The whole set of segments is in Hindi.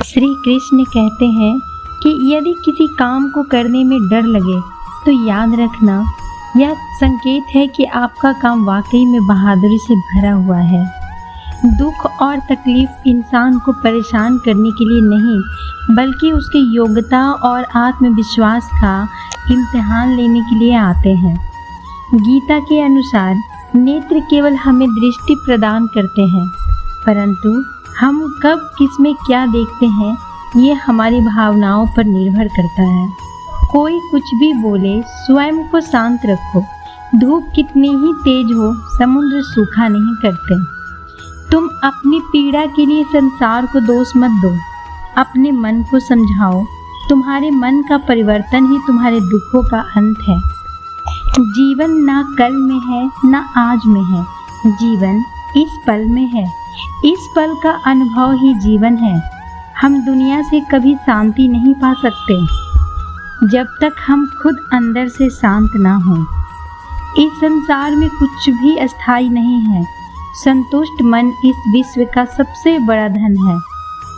श्री कृष्ण कहते हैं कि यदि किसी काम को करने में डर लगे तो याद रखना यह संकेत है कि आपका काम वाकई में बहादुरी से भरा हुआ है। दुख और तकलीफ इंसान को परेशान करने के लिए नहीं बल्कि उसकी योग्यता और आत्मविश्वास का इम्तिहान लेने के लिए आते हैं। गीता के अनुसार नेत्र केवल हमें दृष्टि प्रदान करते हैं, परंतु हम कब किसमें क्या देखते हैं ये हमारी भावनाओं पर निर्भर करता है। कोई कुछ भी बोले, स्वयं को शांत रखो। धूप कितनी ही तेज हो, समुद्र सूखा नहीं करते। तुम अपनी पीड़ा के लिए संसार को दोष मत दो, अपने मन को समझाओ। तुम्हारे मन का परिवर्तन ही तुम्हारे दुखों का अंत है। जीवन ना कल में है ना आज में है, जीवन इस पल में है। इस पल का अनुभव ही जीवन है। हम दुनिया से कभी शांति नहीं पा सकते जब तक हम खुद अंदर से शांत ना हों। इस संसार में कुछ भी अस्थायी नहीं है। संतुष्ट मन इस विश्व का सबसे बड़ा धन है।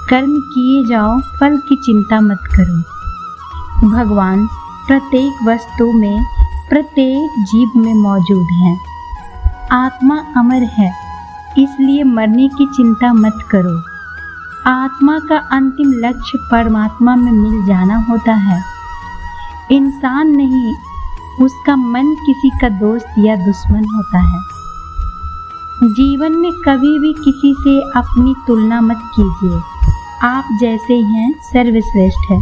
कर्म किए जाओ, फल की चिंता मत करो। भगवान प्रत्येक वस्तु में, प्रत्येक जीव में मौजूद है। आत्मा अमर है, इसलिए मरने की चिंता मत करो। आत्मा का अंतिम लक्ष्य परमात्मा में मिल जाना होता है। इंसान नहीं, उसका मन किसी का दोस्त या दुश्मन होता है। जीवन में कभी भी किसी से अपनी तुलना मत कीजिए। आप जैसे हैं सर्वश्रेष्ठ है।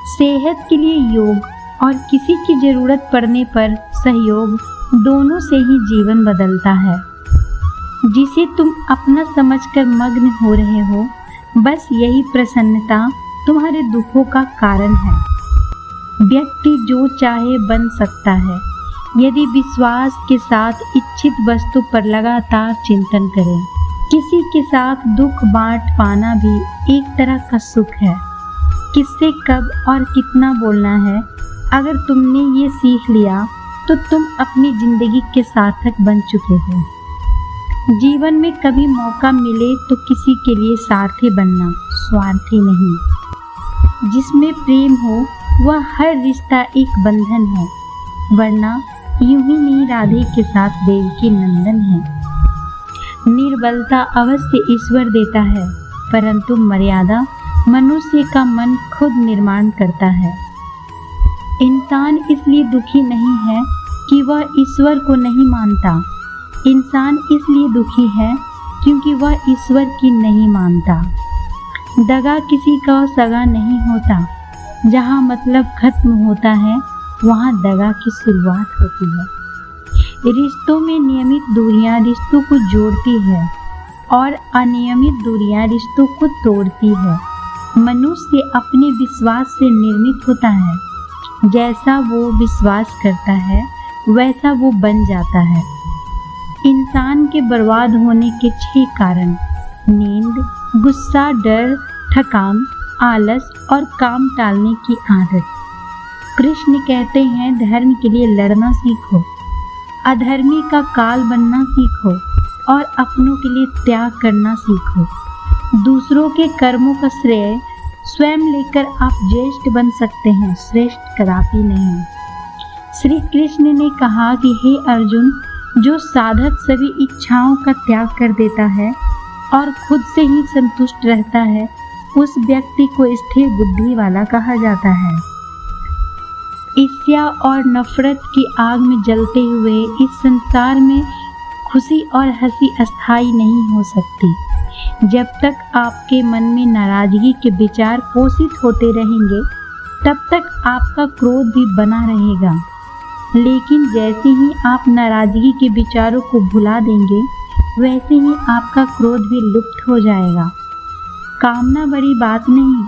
सेहत के लिए योग और किसी की जरूरत पड़ने पर सहयोग, दोनों से ही जीवन बदलता है। जिसे तुम अपना समझकर मग्न हो रहे हो, बस यही प्रसन्नता तुम्हारे दुखों का कारण है। व्यक्ति जो चाहे बन सकता है यदि विश्वास के साथ इच्छित वस्तु पर लगातार चिंतन करें। किसी के साथ दुख बांट पाना भी एक तरह का सुख है। किससे कब और कितना बोलना है, अगर तुमने ये सीख लिया तो तुम अपनी जिंदगी के सार्थक बन चुके हो। जीवन में कभी मौका मिले तो किसी के लिए सारथी बनना, स्वार्थी नहीं। जिसमें प्रेम हो वह हर रिश्ता एक बंधन है, वरना यूं ही नहीं राधे के साथ देवकी नंदन है। निर्बलता अवश्य ईश्वर देता है, परंतु मर्यादा मनुष्य का मन खुद निर्माण करता है। इंसान इसलिए दुखी नहीं है कि वह ईश्वर को नहीं मानता। इंसान इसलिए दुखी है क्योंकि वह ईश्वर की नहीं मानता। दगा किसी का सगा नहीं होता। जहाँ मतलब खत्म होता है वहाँ दगा की शुरुआत होती है। रिश्तों में नियमित दूरियां रिश्तों को जोड़ती है और अनियमित दूरियां रिश्तों को तोड़ती है। मनुष्य अपने विश्वास से निर्मित होता है। जैसा वो विश्वास करता है वैसा वो बन जाता है। इंसान के बर्बाद होने के 6 कारण: नींद, गुस्सा, डर, थकान, आलस और काम टालने की आदत। कृष्ण कहते हैं धर्म के लिए लड़ना सीखो, अधर्मी का काल बनना सीखो और अपनों के लिए त्याग करना सीखो। दूसरों के कर्मों का श्रेय स्वयं लेकर आप ज्येष्ठ बन सकते हैं, श्रेष्ठ कदापि नहीं। श्री कृष्ण ने कहा कि हे अर्जुन, जो साधक सभी इच्छाओं का त्याग कर देता है और खुद से ही संतुष्ट रहता है, उस व्यक्ति को स्थिर बुद्धि वाला कहा जाता है। ईर्ष्या और नफरत की आग में जलते हुए इस संसार में खुशी और हंसी अस्थायी नहीं हो सकती। जब तक आपके मन में नाराजगी के विचार पोषित होते रहेंगे, तब तक आपका क्रोध भी बना रहेगा। लेकिन जैसे ही आप नाराजगी के विचारों को भुला देंगे, वैसे ही आपका क्रोध भी लुप्त हो जाएगा। कामना बड़ी बात नहीं,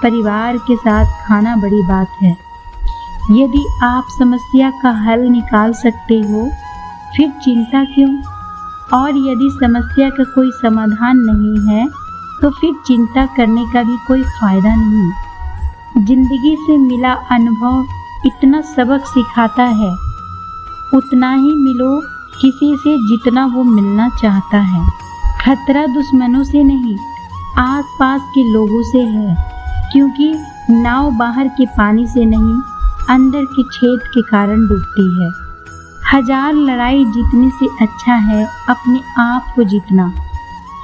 परिवार के साथ खाना बड़ी बात है। यदि आप समस्या का हल निकाल सकते हो, फिर चिंता क्यों? और यदि समस्या का कोई समाधान नहीं है, तो फिर चिंता करने का भी कोई फायदा नहीं। जिंदगी से मिला अनुभव इतना सबक सिखाता है, उतना ही मिलो किसी से जितना वो मिलना चाहता है। खतरा दुश्मनों से नहीं, आसपास के लोगों से है, क्योंकि नाव बाहर के पानी से नहीं, अंदर के छेद के कारण डूबती है। हजार लड़ाई जीतने से अच्छा है अपने आप को जीतना,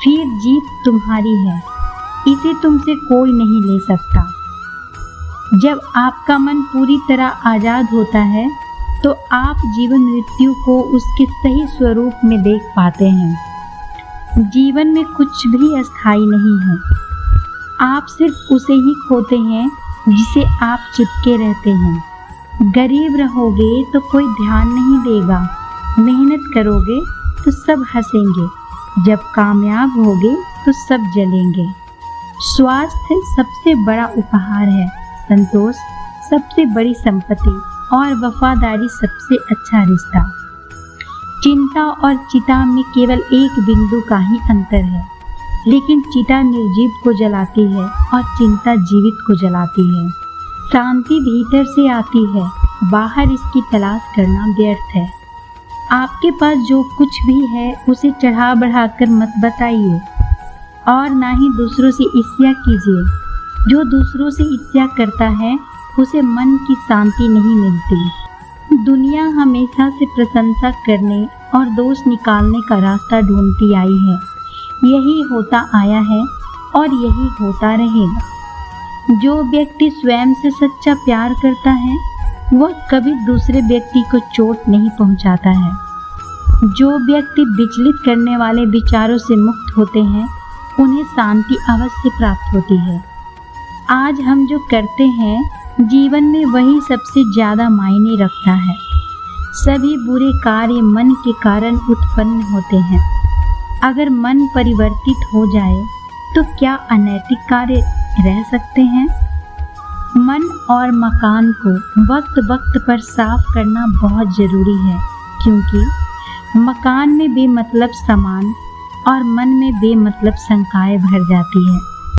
फिर जीत तुम्हारी है, इसे तुमसे कोई नहीं ले सकता। जब आपका मन पूरी तरह आज़ाद होता है तो आप जीवन मृत्यु को उसके सही स्वरूप में देख पाते हैं। जीवन में कुछ भी अस्थायी नहीं है, आप सिर्फ उसे ही खोते हैं जिसे आप चिपके रहते हैं। गरीब रहोगे तो कोई ध्यान नहीं देगा, मेहनत करोगे तो सब हंसेंगे, जब कामयाब होगे तो सब जलेंगे। स्वास्थ्य सबसे बड़ा उपहार है, संतोष सबसे बड़ी संपत्ति और वफादारी सबसे अच्छा रिश्ता। चिंता और चिता में केवल एक बिंदु का ही अंतर है, लेकिन चिता निर्जीव को जलाती है और चिंता जीवित को जलाती है। शांति भीतर से आती है, बाहर इसकी तलाश करना व्यर्थ है। आपके पास जो कुछ भी है उसे चढ़ा बढ़ाकर मत बताइए और ना ही दूसरों से ईर्ष्या कीजिए। जो दूसरों से ईर्ष्या करता है उसे मन की शांति नहीं मिलती। दुनिया हमेशा से प्रशंसा करने और दोष निकालने का रास्ता ढूंढती आई है। यही होता आया है और यही होता रहेगा। जो व्यक्ति स्वयं से सच्चा प्यार करता है वह कभी दूसरे व्यक्ति को चोट नहीं पहुंचाता है। जो व्यक्ति विचलित करने वाले विचारों से मुक्त होते हैं उन्हें शांति अवश्य प्राप्त होती है। आज हम जो करते हैं जीवन में वही सबसे ज़्यादा मायने रखता है। सभी बुरे कार्य मन के कारण उत्पन्न होते हैं। अगर मन परिवर्तित हो जाए तो क्या अनैतिक कार्य रह सकते हैं? मन और मकान को वक्त वक्त पर साफ करना बहुत ज़रूरी है, क्योंकि मकान में बेमतलब सामान और मन में बेमतलब शंकाएं भर जाती है।